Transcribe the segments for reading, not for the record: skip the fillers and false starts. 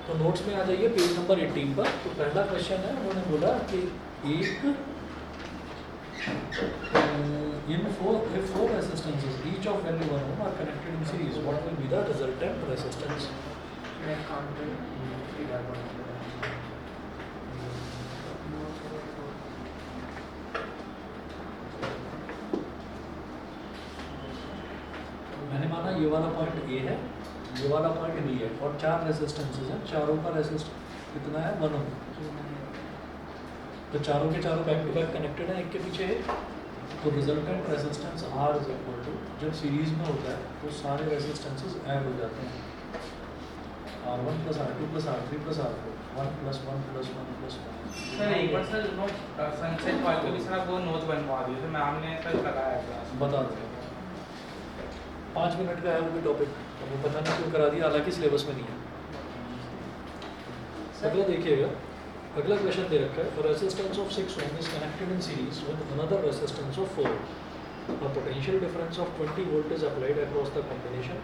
तो नोट्स में आ जाइए पेज नंबर 18 पर। तो पहला क्वेश्चन है, उन्होंने बोला कि एक in four resistances each of value 1 ohm are connected in series, what will be the resultant resistance? मैंने माना ये वाला पॉइंट ए है, ये वाला पॉइंट बी है, और 4 रेसिस्टेंसेज हैं, चारों का रेसिस्टेंस कितना है 1 ओम। तो चारों के चारों बैक टू बैक कनेक्टेड है एक के पीछे एक। तो resultant resistance R is equal to, जब सीरीज में होता है तो सारे रेजिस्टेंसेस ऐड हो जाते हैं, R1 plus R2 plus R3 plus R4, 1 plus 1 plus 1 plus 1। Sir एक बार सर सनसेट वाले को भी सर वो नोट बनवा दिए थे मैम ने सर कराया क्लास बता दो 5 मिनट का है वो भी टॉपिक, अब वो पता नहीं क्यों करा दिया, हालांकि सिलेबस में नहीं है। अगला देखिएगा, अगला क्वेश्चन दे रखा है, resistance of 6 ohm is connected in series with another resistance of 4 ohm. A potential difference of 20 volt is applied across the combination.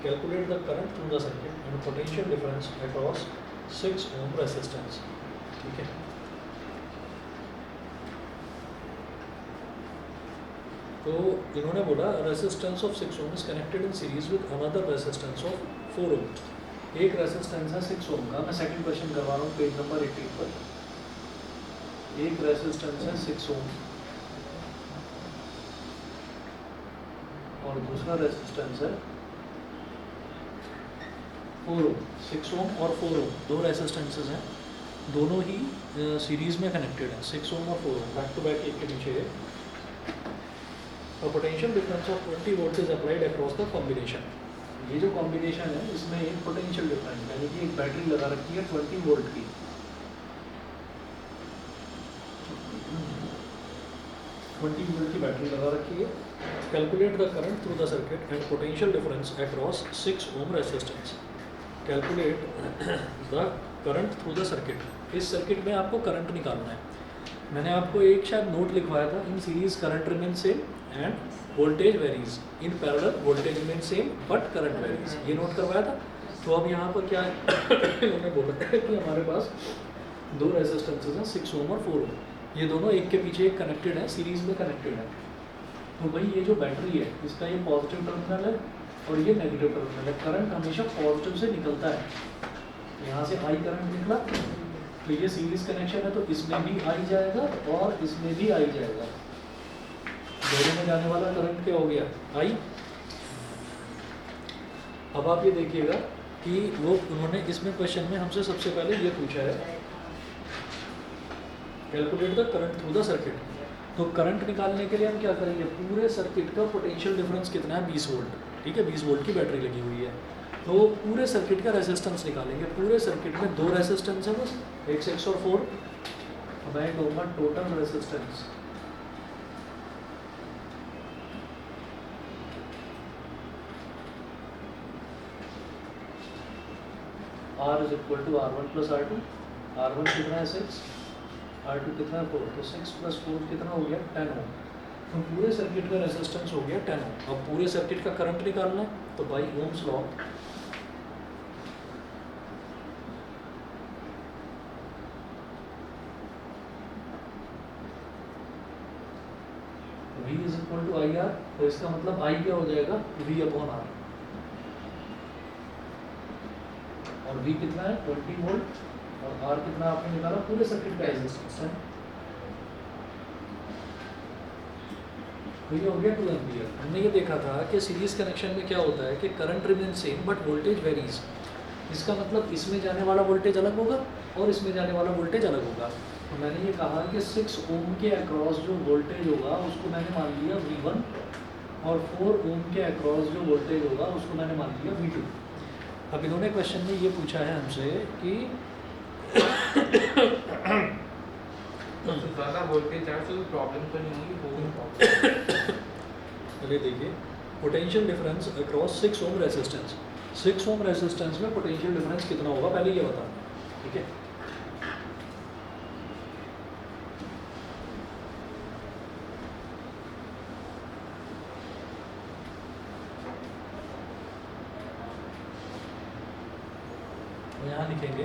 Calculate the current through the circuit and potential difference across 6 ohm resistance. ठीक है, तो इन्होंने बोला resistance of 6 ohm is connected in series with another resistance of 4 ohm. एक resistance है 6 ओम का, मैं second question करवा रहा हूँ पेज नंबर 18 पर। एक रेजिस्टेंस है 6 ओम और दूसरा रेजिस्टेंस है 4 ओम। 6 ओम और 4 ओम दो रेजिस्टेंसेस हैं, दोनों ही सीरीज में कनेक्टेड हैं, 6 ओम और 4 ओम बैक टू बैक एक के पीछे एक। और potential difference of 20 volt is applied across the combination. ये जो कॉम्बिनेशन है इसमें एक पोटेंशियल डिफरेंस यानी कि एक बैटरी लगा रखी है 20 वोल्ट की, 20 वोल्ट की बैटरी लगा रखी है। Calculate the current through the circuit and potential difference across 6 ohm resistance. Calculate the current through the circuit, इस सर्किट में आपको करंट निकालना है। मैंने आपको एक शायद नोट लिखवाया था, in series current remain same end voltage varies, in parallel voltage remain same but current varies, ये नोट करवाया था। तो अब यहाँ पर क्या है उन्होंने बोला है कि हमारे पास दो रेजिस्टेंसेज हैं 6 ओम और 4 ओम, ये दोनों एक के पीछे एक कनेक्टेड है, सीरीज में कनेक्टेड है। तो भाई ये जो बैटरी है इसका ये पॉजिटिव टर्मिनल है और ये नेगेटिव टर्मिनल है, करंट हमेशा पॉजिटिव से निकलता है। यहाँ से आई करंट निकला तो ये सीरीज कनेक्शन है, तो इसमें भी आई जाएगा और इसमें भी आई जाएगा, दोनों में जाने वाला करंट क्या हो गया आई। अब आप ये देखिएगा कि वो उन्होंने इसमें क्वेश्चन में हमसे सबसे पहले ये पूछा है calculate the current through the circuit. तो करंट निकालने के लिए हम क्या करेंगे, पूरे सर्किट का पोटेंशियल डिफरेंस कितना है 20 वोल्ट, ठीक है 20 वोल्ट की बैटरी लगी हुई है, तो पूरे सर्किट का रेजिस्टेंस निकालेंगे। पूरे सर्किट में दो रेजिस्टेंस है बस, एक 6 और 4, मैं कहूँगा total resistance R is equal to R1 plus R2। R1 कितना है 6, R2 कितना है 4, तो 6 प्लस 4 कितना हो गया 10 ओम। तो पूरे सर्किट का रेजिस्टेंस हो गया 10 ओम। अब पूरे सर्किट का करंट निकालना है तो by Ohm's law V is equal to I R, तो इसका मतलब I क्या हो जाएगा V अपॉन R, और V कितना है 20 वोल्ट और R कितना आपने निकाला पूरे सर्किट का रेजिस्टेंस है, तो ये हो गया 2 एम्पियर। हमने ये देखा था कि सीरीज कनेक्शन में क्या होता है कि current remain same but voltage varies, इसका मतलब इसमें जाने वाला वोल्टेज अलग होगा और इसमें जाने वाला वोल्टेज अलग होगा। तो मैंने ये कहा कि 6 ओम के अक्रॉस जो वोल्टेज होगा उसको मैंने मान लिया V1 और 4 ओम के अक्रॉस जो वोल्टेज होगा उसको मैंने मान लिया V2। अब इन्होंने क्वेश्चन में ये पूछा है हमसे कि ज़्यादा वोल्टेज है तो प्रॉब्लम तो नहीं होगी, वो प्रॉब्लम। अरे देखिए potential difference across 6 ohm resistance, 6 ohm resistance में पोटेंशियल डिफरेंस कितना होगा पहले ये बता, ठीक है। तो यहाँ लिखेंगे,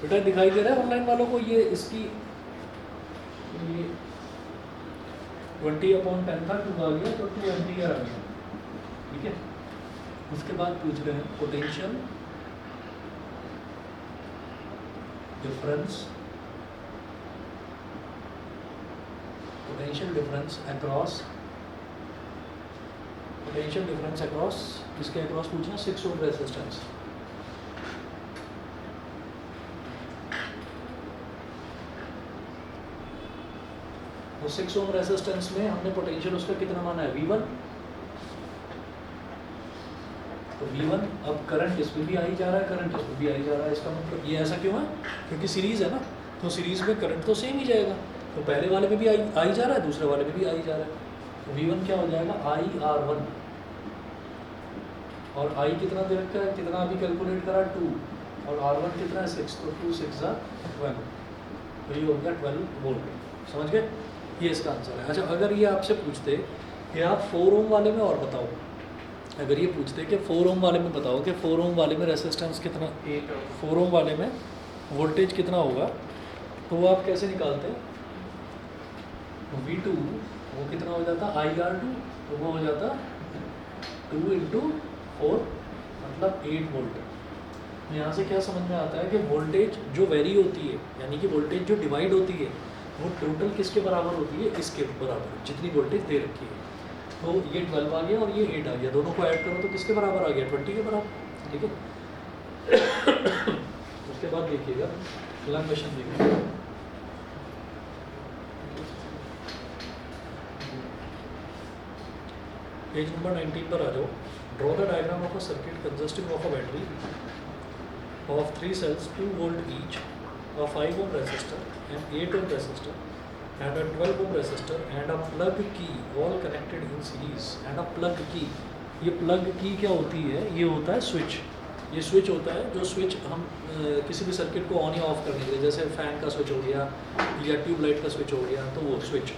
बेटा दिखाई दे रहा है ऑनलाइन वालों को ये इसकी ये 20/10 था, 2 आ गया तो 2 एम्पियर आ गया, ठीक है। उसके बाद पूछ रहे हैं potential difference, potential difference across इसके अक्रॉस पूछना 6 ओम रेजिस्टेंस। तो 6 ओम रेजिस्टेंस में हमने पोटेंशियल उसका कितना माना है, V1। तो V1, अब करंट इस पे भी आई जा रहा है, करंट इस पे भी आई जा रहा है, इसका मतलब ये ऐसा क्यों है, क्योंकि सीरीज है ना, तो सीरीज में करंट तो सेम ही जाएगा, तो पहले वाले में भी आई जा रहा है, दूसरे वाले में भी आई जा रहा है। तो V1 क्या हो जाएगा, IR1, और I कितना दे रखा है, कितना अभी कैलकुलेट करा 2, और R1 कितना है 6, तो 2 6 12, तो ये हो गया 12 वोल्ट। समझ गए, ये इसका आंसर है। अच्छा, अगर ये आपसे पूछते कि आप 4 ओम वाले में और बताओ, अगर ये पूछते कि 4 ओम वाले में बताओ कि 4 ओम वाले में रेजिस्टेंस कितना, 4 ओम वाले में वोल्टेज कितना होगा, तो वो आप कैसे निकालते हैं, V2 वो कितना हो जाता, IR2, तो वो हो जाता 2 × 4 मतलब 8 वोल्ट। यहाँ से क्या समझ में आता है कि वोल्टेज जो वेरी होती है, यानी कि वोल्टेज जो डिवाइड होती है, वो टोटल किसके बराबर होती है, इसके बराबर, जितनी वोल्टेज दे रखी है। तो ये 12 आ गया और ये 8 आ गया, दोनों को ऐड करो तो किसके बराबर आ गया, 20 के बराबर, ठीक है। उसके बाद देखिएगा अगला क्वेश्चन देखिए, पेज नंबर 19 पर आ जाओ। Draw the diagram of a circuit consisting of a battery of 3 cells 2 volt each, a 5 ohm resistor, an 8 ohm resistor and a 12 ohm resistor and a plug key all connected in series and a plug key। ये plug key क्या होती है, ये होता है switch, ये switch होता है जो स्विच हम किसी भी सर्किट को ऑन या ऑफ करने के लिए, जैसे फैन का स्विच हो गया या ट्यूबलाइट का स्विच हो गया, तो वो स्विच।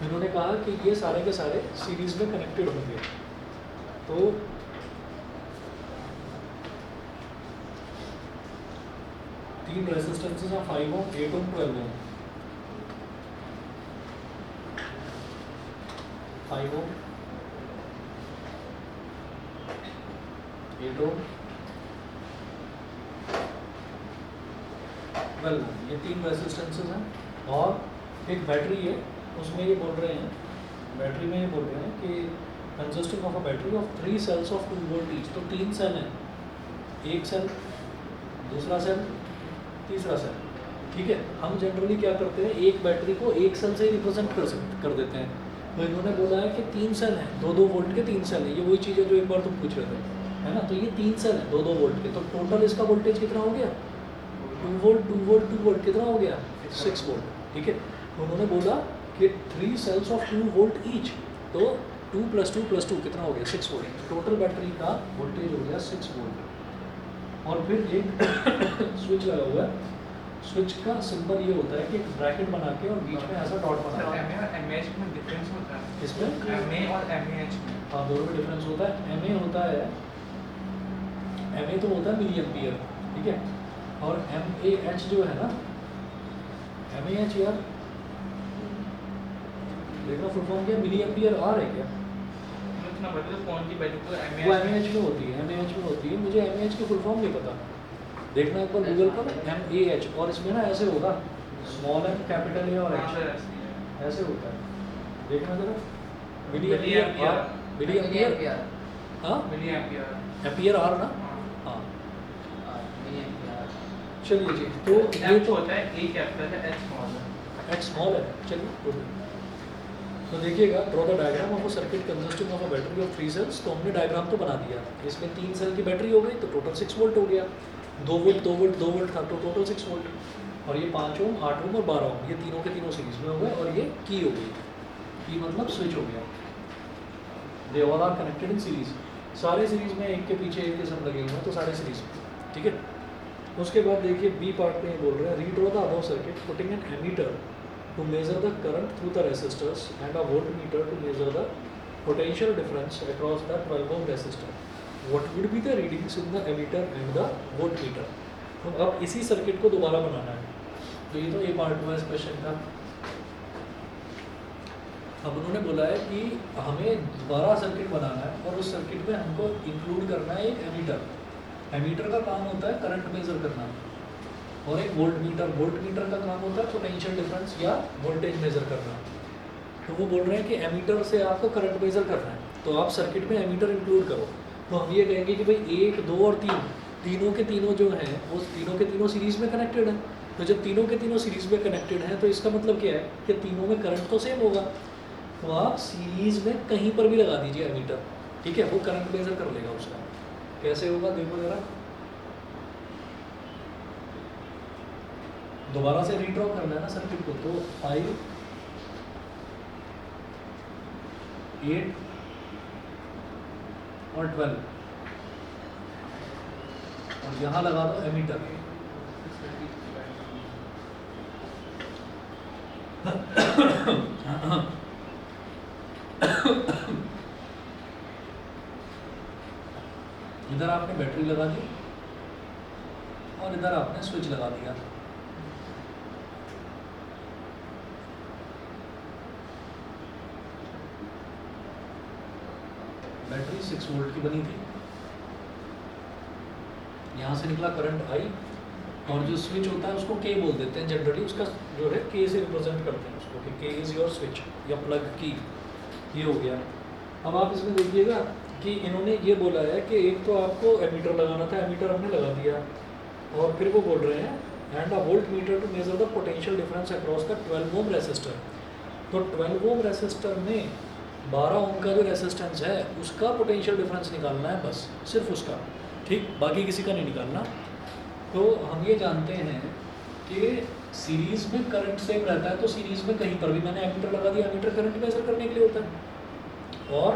इन्होंने कहा कि ये सारे के सारे सीरीज में कनेक्टेड होंगे, तो तीन रेजिस्टेंसेस हैं, 5 ओम, 8 ओम, 12 ओम। 5 ओम, 8 ओम, 12 ओम, ये तीन रेजिस्टेंसेस हैं। और एक बैटरी है, उसमें ये बोल रहे हैं, बैटरी में ये बोल रहे हैं कि consisting of a battery of 3 cells of 2 volt each. तो 3 सेल हैं, एक सेल, दूसरा सेल, तीसरा सेल, ठीक है। हम जनरली क्या करते हैं, एक बैटरी को एक सेल से रिप्रेजेंट कर देते हैं। तो इन्होंने बोला है कि 3 सेल हैं, 2-2 वोल्ट के 3 सेल हैं, ये वही चीज़ है जो एक बार तुम पूछ रहे थे, है ना। तो ये 3 सेल हैं 2-2 वोल्ट के, तो टोटल इसका वोल्टेज कितना हो गया, 2 वोल्ट 2 वोल्ट 2 वोल्ट कितना हो गया, 6 वोल्ट, ठीक है। तो उन्होंने बोला कि 3 सेल्स ऑफ 2 वोल्ट ईच, तो 2 + 2 + 2 कितना हो गया, 6 वोल्ट। टोटल बैटरी का वोल्टेज हो गया 6 वोल्ट। और फिर एक स्विच लगा हुआ है, स्विच का सिंबल ये होता है कि एक ब्रैकेट बना के और बीच में ऐसा डॉट बना है। MA और MH में डिफरेंस होता है, इसमें MA और MAH में, हाँ दोनों में डिफरेंस होता है। MA होता है, MA तो होता है मिली एम्पियर, ठीक है। और MAH जो है ना, MAH यार देखना फुल फॉर्म क्या, मिली एम्पियर आर है क्या, इतना बता दो कौन सी वैल्यू को वो MAH में होती है, MAH में होती है। मुझे MAH की फुल फॉर्म नहीं पता, देखना एक बार गूगल पर, MAH। और इसमें ना ऐसे होगा, स्मॉल एम कैपिटल ए और H ऐसे होता है, देखना जरा। मिली एम्पियर, मिली एम्पियर, हाँ मिली एम्पियर, एम्पियर आर ना, हाँ चलिए जी। तो ये तो होता है A कैपिटल है, H स्मॉल है, H स्मॉल है, चलिए। तो देखिएगा, draw the diagram of a circuit consisting of a battery of 3 cells. तो हमने डायग्राम तो बना दिया, इसमें 3 सेल की बैटरी हो गई तो टोटल 6 वोल्ट हो गया, 2 वोल्ट 2 वोल्ट 2 वोल्ट था तो टोटल 6 वोल्ट। और ये 5 ओम 8 ओम और 12 ओम, ये तीनों के तीनों सीरीज में हो गए। और ये की हो गई, की मतलब स्विच हो गया, they all are connected in series, सारे सीरीज में एक के पीछे एक के सब लगे हुए हैं, तो सारे सीरीज में, ठीक है। उसके बाद देखिए बी पार्ट में ये बोल रहे हैं, redraw the above circuit putting an ammeter to measure the current through the resistors and a voltmeter to measure the potential difference across the 12 ohm resistor। What would be the readings in the ammeter and the voltmeter. तो अब इसी circuit को दोबारा बनाना है। तो ये तो ए part हुआ इस क्वेश्चन का। अब उन्होंने बोला है कि हमें दोबारा सर्किट बनाना है और उस सर्किट में हमको इंक्लूड करना है एक एमीटर। एमीटर का काम होता है करंट मेजर करना, और एक वोल्टमीटर का काम होता है पोटेंशियल डिफरेंस या वोल्टेज मेजर करना। तो वो बोल रहे हैं कि एमीटर से आपको करंट मेजर करना है, तो आप सर्किट में एमीटर इंक्लूड करो। तो हम ये कहेंगे कि भाई 1, 2 और 3 तीनों के तीनों जो हैं वो तीनों के तीनों सीरीज़ में कनेक्टेड हैं। तो जब तीनों के तीनों सीरीज़ में कनेक्टेड हैं तो इसका मतलब क्या है कि तीनों में करंट तो सेम होगा। तो आप सीरीज़ में कहीं पर भी लगा दीजिए एमीटर, ठीक है, वो करंट मेजर कर लेगा उसका। कैसे होगा देखो ज़रा, दोबारा से रीड्रॉ करना है ना सर्किट को। तो 5, 8 और 12 और यहाँ लगा दो एमीटर। इधर आपने बैटरी लगा दी और इधर आपने स्विच लगा दिया। बैटरी 6 वोल्ट की बनी थी, यहाँ से निकला करंट आई, और जो स्विच होता है उसको के बोल देते हैं जनरली, उसका जो है के से रिप्रेजेंट करते हैं उसको कि के इज़ योर स्विच या प्लग की। ये हो गया। अब आप इसमें देखिएगा कि इन्होंने ये बोला है कि एक तो आपको एमीटर लगाना था, एमीटर हमने लगा दिया, और फिर वो बोल रहे हैं and a voltmeter to measure the potential difference across the 12 ohm resistor. तो 12 ओम रेसिस्टर में 12 ओम का जो रेसिस्टेंस है उसका पोटेंशियल डिफरेंस निकालना है, बस सिर्फ उसका, ठीक, बाकी किसी का नहीं निकालना। तो हम ये जानते हैं कि सीरीज़ में करंट सेम रहता है, तो सीरीज़ में कहीं पर भी मैंने एमीटर लगा दिया, एमीटर करंट मेजर करने के लिए होता है, और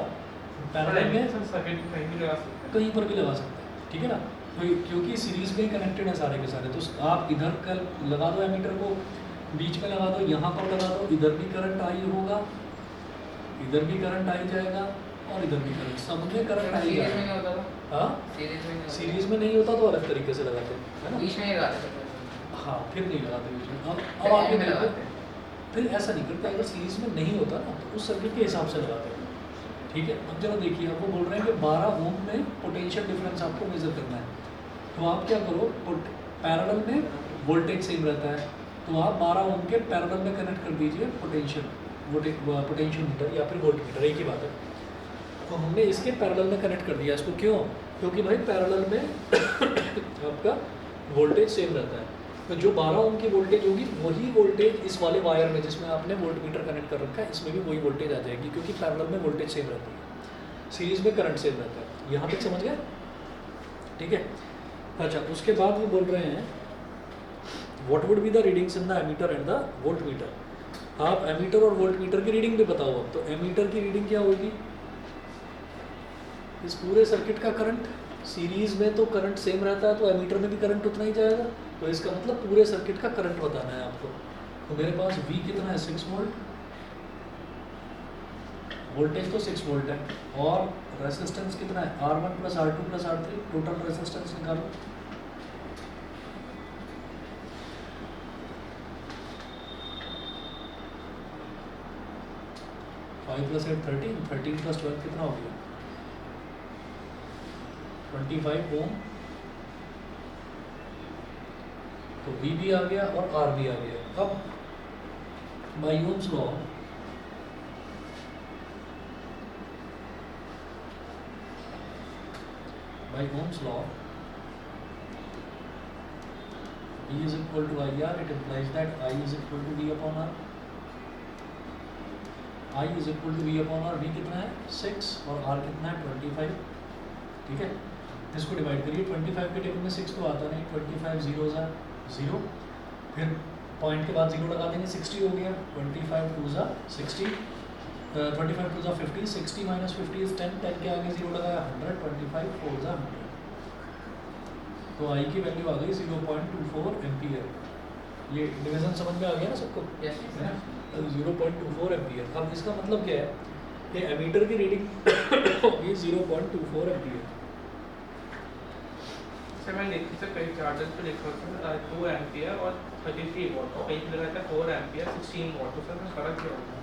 पैरेलल में सर्किट कहीं भी लगा सकते हैं, कहीं पर भी लगा सकते हैं, ठीक है ना। तो क्योंकि सीरीज़ में कनेक्टेड है सारे के सारे, तो आप इधर कर लगा दो एमीटर को, बीच में लगा दो, यहाँ पर लगा दो, इधर भी करंट आई होगा, इधर भी करंट आई जाएगा, और इधर भी करंट, सब में करंट आई जाएगा। हाँ, सीरीज में नहीं होता तो अलग तरीके से लगाते हैं, है ना, बीच में ही लगाते हैं। हाँ, फिर नहीं लगाते बीच में। अब आगे देखो, फिर ऐसा नहीं करते, अगर सीरीज में नहीं होता ना तो उस सर्किट के हिसाब से लगाते हैं, ठीक है। अब जरा देखिए, अब वो बोल रहे हैं कि 12 ओम में पोटेंशियल डिफरेंस आपको मेजर करना है, तो आप क्या करो, पैरेलल में वोल्टेज सेम रहता है, तो आप 12 ओम के पैरेलल में कनेक्ट कर दीजिए पोटेंशियल मीटर या फिर वोल्ट मीटर, एक ही बात है। तो हमने इसके पैरेलल में कनेक्ट कर दिया इसको, क्यों, क्योंकि भाई पैरेलल में आपका वोल्टेज सेम रहता है, तो जो 12 ओम की वोल्टेज होगी वही वोल्टेज इस वाले वायर में जिसमें आपने वोल्ट मीटर कनेक्ट कर रखा है, इसमें भी वही वोल्टेज आ जाएगी, क्योंकि पैरेलल में वोल्टेज सेम रहती है, सीरीज में करंट सेम रहता है। यहाँ तक समझ गए, ठीक है। अच्छा, उसके बाद वो बोल रहे हैं what would be the readings in the ammeter and the voltmeter. आप एमीटर और वोल्ट मीटर की रीडिंग भी बताओ। अब तो एमीटर की रीडिंग क्या होगी, इस पूरे सर्किट का करंट, सीरीज में तो करंट सेम रहता है, तो एमीटर में भी करंट उतना ही जाएगा, तो इसका मतलब पूरे सर्किट का करंट बताना है आपको। तो मेरे पास V कितना है, 6 वोल्ट, वोल्टेज तो 6 वोल्ट है, और रेसिस्टेंस कितना है, R1 plus R2 plus R3, total resistance निकालो। फाइव प्लस 8 13, 13 प्लस 12 कितना हो गया, 25 ओम। तो V भी आ गया और R भी आ गया। अब by Ohm's law, by Ohm's law V is equal to IR, it implies that I is equal to V upon R, I is equal to V upon R। V कितना है 6 और R कितना है 25, ठीक है। इसको डिवाइड करिए, 25 के टेबल में 6 तो आता नहीं, 25 0 ज़ा 0, फिर पॉइंट के बाद 0 लगा देंगे, 60 हो गया, 25 2 ज़ा 60, 25 2 ज़ा 50, 60 माइनस 50 इज 10, 10 के आगे 0 लगाया 100, 25 4 ज़ा 100, तो आई की वैल्यू आ गई 0.24 एम्पियर। ये डिवीजन समझ में आ गया ना सबको, है ना, 0.24 एम्पियर। अब इसका मतलब क्या है, ये एमीटर की रीडिंग होगी 0.24 एम्पियर, जैसे मैं लिखी से कई चार्जर पे लिखा था 2 एम्पियर और 33 वॉट, और कहीं पे लगा था 4 एम्पियर 16 वॉट, तो सर फर्क क्या होगा?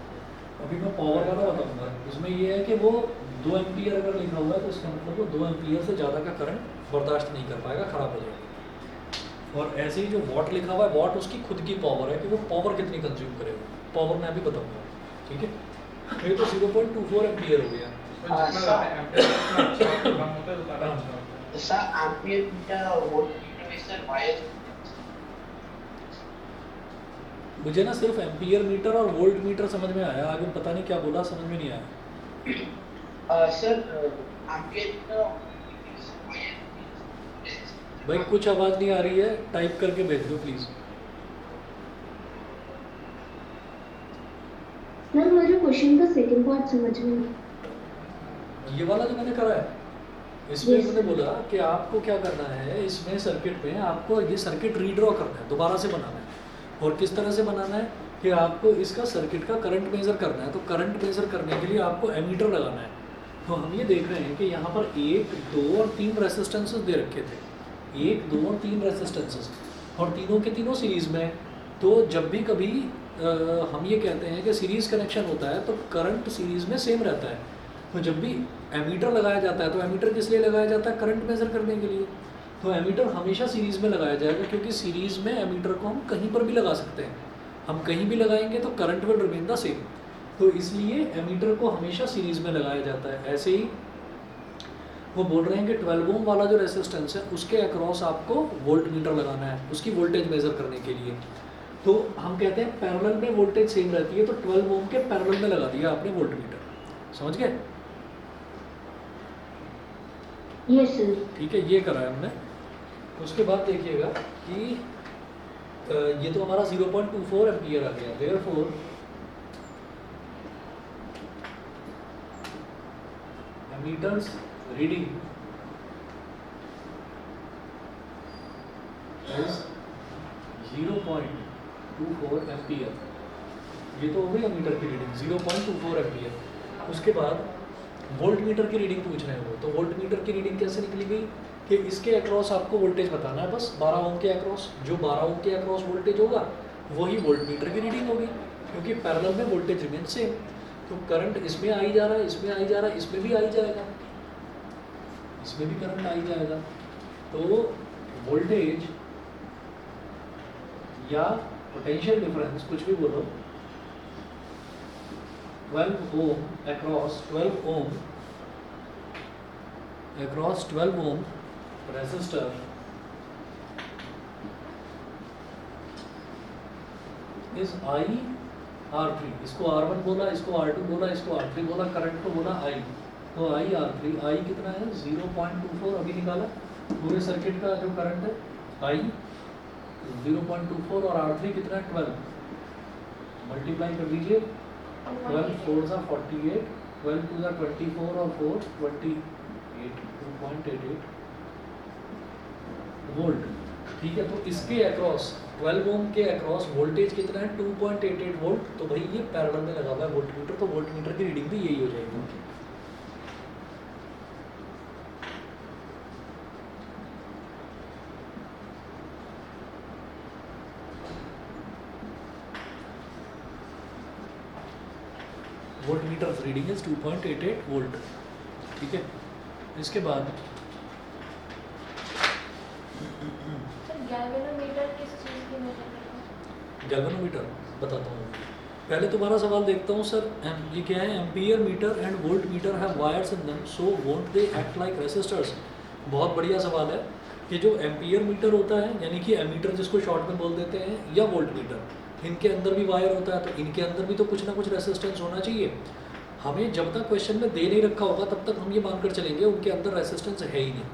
अभी मैं पावर वाला बताऊंगा। इसमें ये है कि वो 2 एम्पियर अगर लिखा हुआ है तो इसका मतलब वो 2 एम्पियर से ज़्यादा का करंट बर्दाश्त नहीं कर पाएगा, ख़राब हो जाएगा। और ऐसे ही जो वॉट लिखा हुआ है, वॉट उसकी खुद की पावर है कि वो पावर कितनी कंज्यूम करेगा, पावर मैं अभी बताऊंगा, ठीक है। ये तो 0.24 एम्पियर हो गया। तो जितना ज़्यादा एम्पियर उतना अच्छा होता है, कम होता है उतना अच्छा होता है। सर एम्पियर मीटर और वोल्ट मीटर में सर वायर मुझे ना सिर्फ एम्पियर मीटर और वोल्ट मीटर समझ में आया, आगे पता नहीं क्या बोला, समझ में नहीं आया। सर एम्पियर मीटर और वायर भाई कुछ आवाज़ नहीं आ रही है, टाइप करके भेज दो प्लीज़। सर मुझे क्वेश्चन का सेकंड पार्ट समझ में नहीं। ये वाला जो मैंने करा है, इसमें Yes, मैंने sir. बोला कि आपको क्या करना है, इसमें सर्किट में आपको ये सर्किट रीड्रॉ करना है, दोबारा से बनाना है। और किस तरह से बनाना है कि आपको इसका सर्किट का करंट मेज़र करना है। तो करंट मेज़र करने के लिए आपको एमीटर लगाना है। तो हम ये देख रहे हैं कि यहाँ पर 1, 2 और 3 रेसिस्टेंसेस दे रखे थे, 1, 2 और 3 रेसिस्टेंसेस, और तीनों के तीनों सीरीज़ में। तो जब भी कभी हम ये कहते हैं कि सीरीज़ कनेक्शन होता है तो करंट सीरीज़ में सेम रहता है। तो जब भी एमीटर लगाया जाता है, तो एमीटर किस लिए लगाया जाता है? करंट मेज़र करने के लिए। तो एमीटर हमेशा सीरीज़ में लगाया जाएगा, क्योंकि सीरीज़ में एमीटर को हम कहीं पर भी लगा सकते हैं। हम कहीं भी लगाएंगे तो current will remain the same. तो इसलिए एमीटर को हमेशा सीरीज़ में लगाया जाता है। ऐसे ही वो बोल रहे हैं कि 12 ओम वाला जो रेसिस्टेंस है उसके अक्रॉस आपको वोल्ट मीटर लगाना है, उसकी वोल्टेज मेज़र करने के लिए। तो हम कहते हैं पैरेलल में वोल्टेज सेम रहती है, तो 12 ओम के पैरेलल में लगा दिया आपने वोल्ट मीटर। समझ गए? Yes sir. ठीक है, ये करा है हमने। उसके बाद देखिएगा कि ये तो हमारा 0.24 एम्पियर आ गया। Therefore ammeters reading is 0.24 ampere. ये तो हो गई एमीटर की रीडिंग 0.24 एम्पियर। उसके बाद वोल्ट मीटर की रीडिंग पूछ रहे हैं वो। तो वोल्ट मीटर की रीडिंग कैसे निकली गई कि इसके अक्रॉस आपको वोल्टेज बताना है, बस 12 ओम के अक्रॉस। जो 12 ओम के अक्रॉस वोल्टेज होगा वही वोल्ट मीटर की रीडिंग होगी, क्योंकि पैरेलल में वोल्टेज रिमेन सेम। तो करंट इसमें आई जा रहा है, इसमें आई जा रहा है, इसमें भी आई जाएगा, इसमें भी करंट आई जाएगा। तो वोल्टेज या पोटेंशियल डिफरेंस, कुछ भी बोलो, 12 ओम across 12 Om across 12 ohm resistor is IR3। इसको R1 बोला, इसको R2 बोला, इसको R3 बोला, करंट को बोला I। तो IR3, I कितना है? 0.24 अभी निकाला। पूरे सर्किट का जो करंट है I 0.24 और R3 कितना है? 12। मल्टीप्लाई कर दीजिए, 12 4 सा 48, 12 2 सा 24 और 4 28, 2.88 वोल्ट। ठीक है, तो इसके अक्रॉस 12 ओम के अक्रॉस वोल्टेज कितना है? 2.88 वोल्ट। तो भाई ये पैरेलल में लगा हुआ है वोल्ट मीटर, तो वोल्ट मीटर की रीडिंग भी यही हो जाएगी। Volt meter reading is 2.88 volt. ठीक है, इसके बाद गैल्वेनोमीटर किस चीज़ की मेजर करता है? गैल्वेनोमीटर बताता हूँ। पहले तुम्हारा सवाल देखता हूँ सर। ये क्या है? Ampere meter and voltmeter have wires in them, so won't they act like resistors. बहुत बढ़िया सवाल है कि जो एम्पियर मीटर होता है, यानी कि एमीटर जिसको शॉर्ट में बोल देते हैं, या वोल्ट मीटर, इनके अंदर भी वायर होता है, तो इनके अंदर भी तो कुछ ना कुछ रेसिस्टेंस होना चाहिए। हमें जब तक क्वेश्चन में दे नहीं रखा होगा तब तक हम ये मानकर चलेंगे उनके अंदर रेसिस्टेंस है ही नहीं।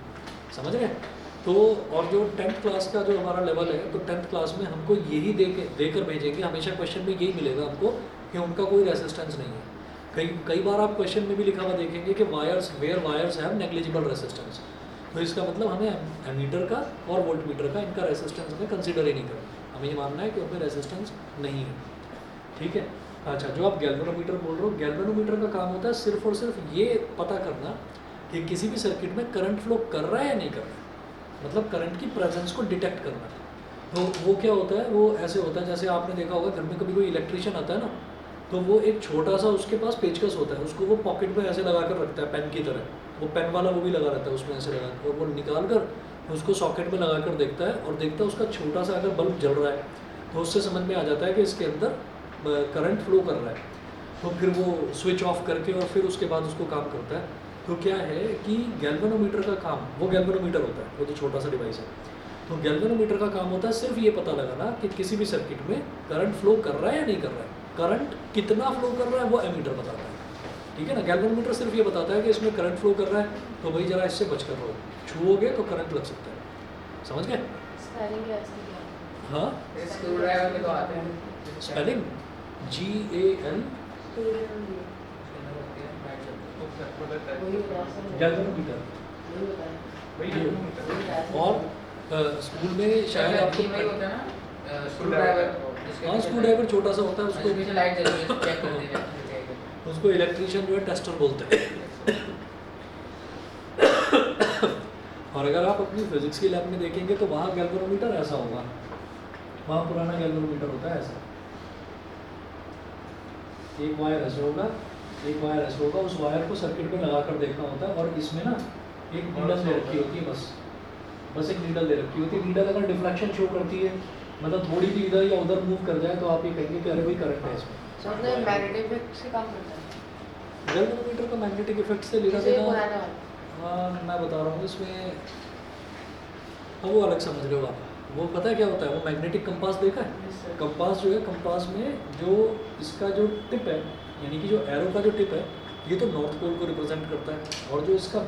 समझ रहे हैं? तो और जो 10th क्लास का जो हमारा लेवल है, तो 10th क्लास में हमको यही देकर भेजेंगे, हमेशा क्वेश्चन में यही मिलेगा हमको कि उनका कोई रेसिस्टेंस नहीं है। कई बार आप क्वेश्चन में भी लिखा हुआ देखेंगे कि वायर्स हैव नेग्लिजिबल रेसिस्टेंस। तो इसका मतलब हमें एमीटर का और वोल्ट मीटर का इनका रेसिस्टेंस हमें कंसिडर ही नहीं करना। हमें ये मानना है कि उनमें रेसिस्टेंस नहीं है। ठीक है, अच्छा, जो आप गैल्वेनोमीटर बोल रहे हो, गैल्वेनोमीटर का काम होता है सिर्फ और सिर्फ ये पता करना कि किसी भी सर्किट में करंट फ्लो कर रहा है या नहीं कर रहा है। मतलब करंट की प्रेजेंस को डिटेक्ट करना। तो वो क्या होता है, वो ऐसे होता है जैसे आपने देखा होगा घर में कभी कोई इलेक्ट्रिशियन आता है ना, तो वो एक छोटा सा उसके पास पेचकस होता है, उसको वो पॉकेट में ऐसे लगा कर रखता है पेन की तरह, वो पेन वाला वो भी लगा रहता है उसमें ऐसे लगा कर, और वो निकाल कर उसको सॉकेट में लगा कर देखता है, और देखता है उसका छोटा सा अगर बल्ब जल रहा है तो उससे समझ में आ जाता है कि इसके अंदर करंट फ्लो कर रहा है। तो फिर वो स्विच ऑफ करके और फिर उसके बाद उसको काम करता है। तो क्या है कि गैल्वेनोमीटर का काम, वो गैल्वेनोमीटर होता है, वो जो छोटा सा डिवाइस है, तो गैल्वेनोमीटर का काम होता है सिर्फ ये पता लगाना कि किसी भी सर्किट में करंट फ्लो कर रहा है या नहीं कर रहा है, करंट कितना फ्लो कर रहा है वो एमीटर बताता है। ठीक है ना, गैल्वेनोमीटर सिर्फ ये बताता है कि इसमें करंट फ्लो कर रहा है, तो भाई जरा इससे बच कर रहो, छूओगे तो करंट लग सकता है। समझ गए? स्पेलिंग क्या है इसकी? हाँ, स्क्रू ड्राइवर में तो आते हैं स्पेलिंग GAL गैल्वेनोमीटर। और स्कूल में शायद आपको, स्क्रू ड्राइवर, हाँ स्क्रू ड्राइवर छोटा सा होता है, उसको लाइट जल रही है चेक करते हैं। उसको इलेक्ट्रिशियन जो है टेस्टर बोलते हैं। और अगर आप अपनी फिजिक्स की लैब में देखेंगे तो वहाँ गैल्वेनोमीटर ऐसा होगा, वहाँ पुराना गैल्वेनोमीटर होता है ऐसा, एक वायर ऐसे होगा, एक वायर ऐसे होगा, उस वायर को सर्किट में लगा कर देखना होता है, और इसमें ना एक नीडल दे रखी होती है, बस एक नीडल दे रखी होती है। नीडल अगर डिफ्लेक्शन शो करती है, मतलब थोड़ी भी इधर या उधर मूव कर जाए, तो आप ये कहेंगे कि अरे भाई करंट है इसमें। मैग्नेटिक इफेक्ट से काम करता है। गैल्वेनोमीटर का मैग्नेटिक इफेक्ट से लेना जैसे देना, पुराना वाला। हाँ मैं बता रहा हूँ इसमें, वो अलग समझ रहे हो आप। वो पता है क्या होता है, वो मैग्नेटिक कंपास देखा है, कंपास जो है, कंपास में जो इसका जो टिप है, यानी कि जो एरो का जो टिप है, ये तो नॉर्थ पोल को रिप्रेजेंट करता है, और जो इसका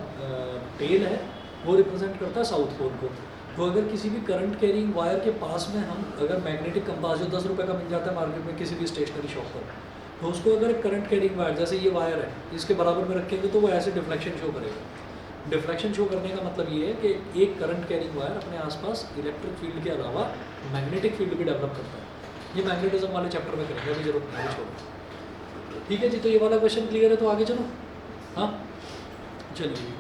टेल है वो रिप्रेजेंट करता है साउथ पोल को। तो अगर किसी भी करंट कैरिंग वायर के पास में हम अगर मैग्नेटिक कंपास जो 10 रुपये का मिल जाता है मार्केट में किसी भी स्टेशनरी शॉप पर, तो उसको अगर करंट कैरिंग वायर जैसे ये वायर है इसके बराबर में रखेंगे तो वो ऐसे डिफ्लेक्शन शो करेगा। डिफ्लेक्शन शो करने का मतलब ये है कि एक करंट कैरिंग वायर अपने आसपास इलेक्ट्रिक फील्ड के अलावा मैग्नेटिक फील्ड भी डेवलप करता है। ये मैग्नेटिज्म वाले चैप्टर में करेंगे, अभी जरूरत नहीं, छोड़ो। ठीक है जी, तो ये वाला क्वेश्चन क्लियर है, तो आगे चलो। हाँ चलिए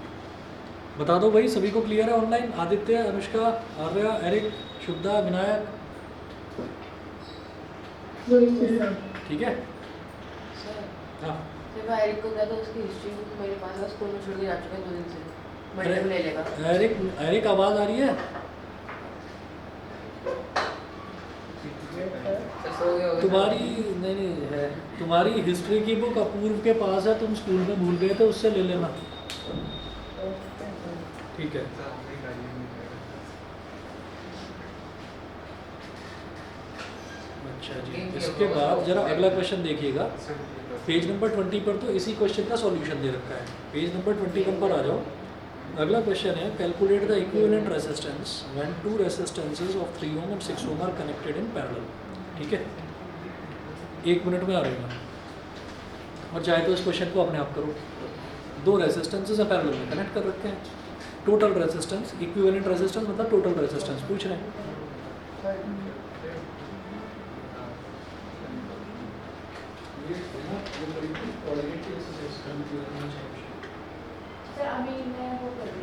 बता दो भाई, सभी को क्लियर है ऑनलाइन? आदित्य, अनुष्का, आर्या, एरिक, शुभदा, विनायक, ठीक है? हाँ जब मैं एरिक को गया तो उसकी हिस्ट्री बुक मेरे पास है, स्कूल में छोड़ के जा चुका है 2 दिन से, मैंने ले लेगा। एरिक आवाज़ आ रही है? तुम्हारी नहीं है, तुम्हारी हिस्ट्री की बुक अपूर्व के पास है, तुम स्कूल में भूल गए थे, उससे ले लेना। ठीक है, अच्छा जी। इसके बाद जरा अगला क्वेश्चन देखिएगा, पेज नंबर 20 पर तो इसी क्वेश्चन का सॉल्यूशन दे रखा है। पेज नंबर 21 पर आ जाओ। अगला क्वेश्चन है, calculate the equivalent resistance when two resistances of 3 ohm and 6 ohm are connected in parallel. ठीक है, 1 मिनट में आ रही है, और चाहे तो इस क्वेश्चन को अपने आप करो। 2 रेजिस्टेंसेस हैं पैरेलल में कनेक्ट कर रखे हैं, टोटल रेजिस्टेंस, इक्विवेलेंट रेजिस्टेंस मतलब टोटल रेजिस्टेंस पूछ रहे हैं। सर अभी मैं वो कर रही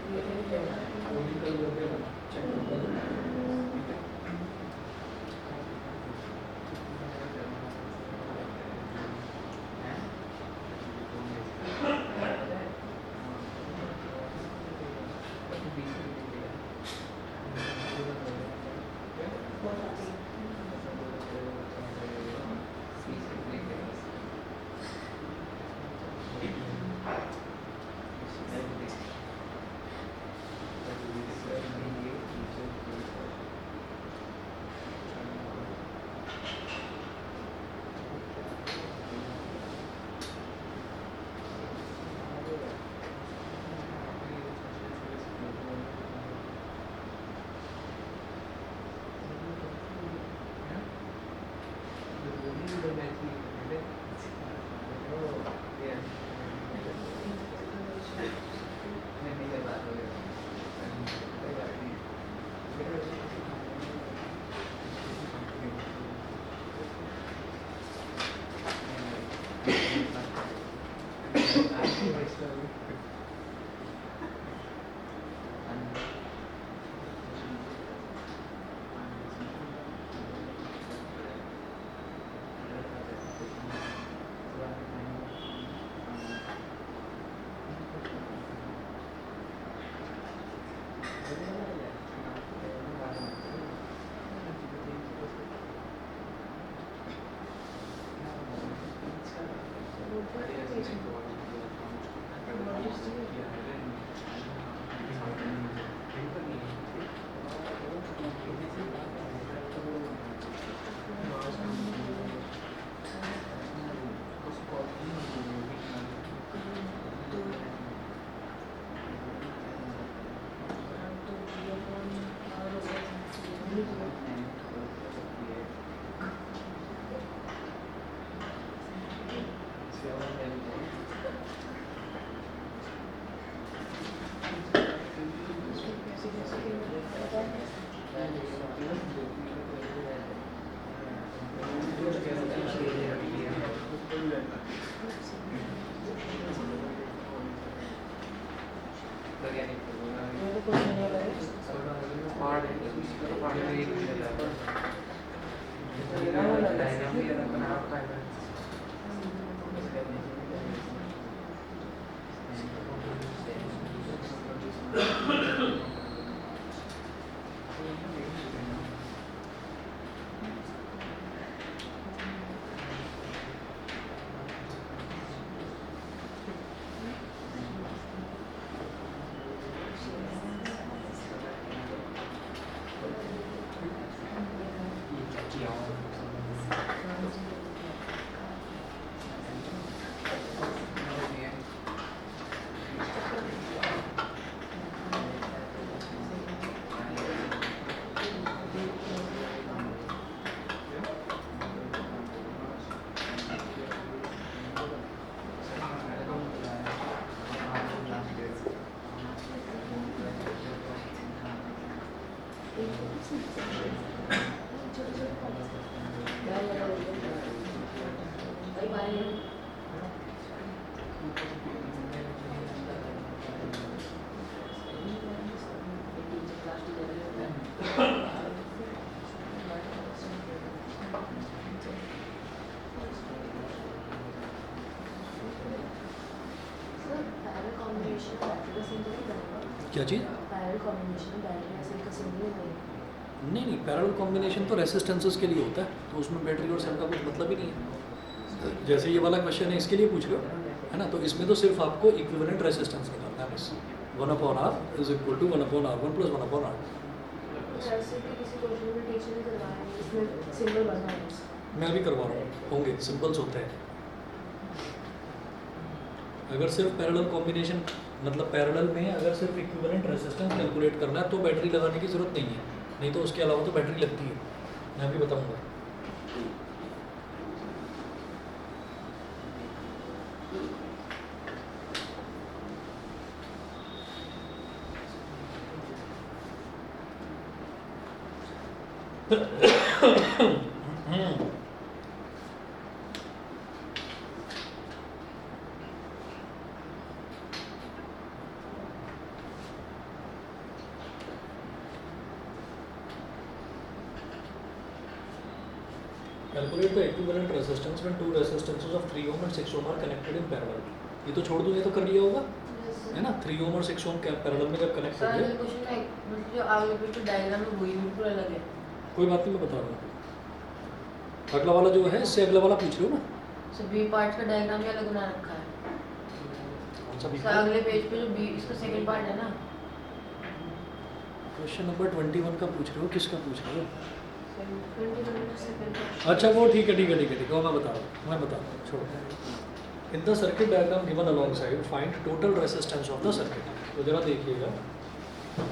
ऑर्डिनरी मिल जाता है। तो ये ना वो लगा डायग्राम भी अलग बना रखा है। क्या चीज़? नहीं नहीं, पैरेलल कॉम्बिनेशन तो रेसिस्टेंसेस के लिए होता है, तो उसमें बैटरी और सेल का कुछ मतलब ही नहीं है। जैसे ये वाला क्वेश्चन है इसके लिए पूछ रहे हो, है ना, तो इसमें तो सिर्फ आपको इक्विवेलेंट रेसिस्टेंस निकालना है बस। 1/R is equal to 1/R1 plus 1/R। मैं अभी करवा रहा हूँ, होंगे सिंबल्स होते हैं। अगर सिर्फ पैरेलल कॉम्बिनेशन मतलब पैरेलल में अगर सिर्फ इक्विवेलेंट रेजिस्टेंस कैलकुलेट करना है तो बैटरी लगाने की ज़रूरत नहीं है, नहीं तो उसके अलावा तो बैटरी लगती है, मैं अभी बताऊंगा। Calculate the equivalent resistance when two resistances of 3 ohm and 6 ohm are connected in parallel। ये तो छोड़ दूँ, ये तो कर लिया होगा, है ना। 3 ohm और 6 ohm पैरेलल में जब कनेक्ट सर होंगे। ये क्वेश्चन है मतलब जो आगे पे डायग्राम है वही बिल्कुल अलग है। कोई बात नहीं, मैं बता रहा हूँ। अगला वाला जो है इससे अगला वाला पूछ रहे हो ना। सभी पार्ट्स का डायग्राम भी अलग बना रखा है। कौन सा सर अगले पेज पे जो बी इसका सेकंड पार्ट है ना, क्वेश्चन नंबर 21 का पूछ रहे हो, किसका पूछ रहे हो? 20 सेकंड। अच्छा वो ठीक है, वो मैं बता रहा हूँ, छोड़ो। इन the circuit diagram given along side find total resistance of the circuit. तो जरा देखिएगा,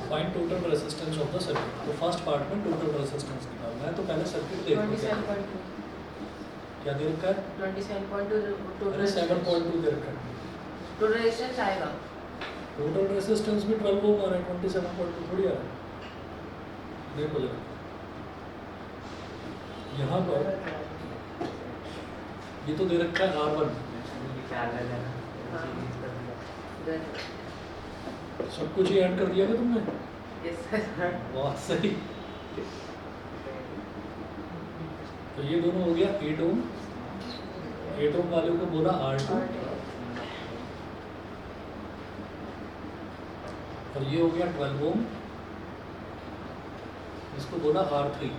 find total resistance of the circuit. तो फर्स्ट पार्ट में टोटल रेसिस्टेंस निकालना है, तो पहले सर्किट देखो 27.2 क्या दे रखा है। 27.2 टोटल 7.2 दे रखा है। टोटल रेजिस्टेंस आएगा। टोटल रेसिस्टेंस भी 12 ओम आ रहा है, 27.2 थोड़ी आ रहा है। देखो जरा यहाँ पर ये तो दे रखा है R1, सब कुछ ही ऐड कर दिया क्या तुमने? Yes sir. वाह सही। तो ये दोनों हो गया 8 ओम, 8 ओम वाले को बोला R2 और ये हो गया 12 ओम, इसको बोला R3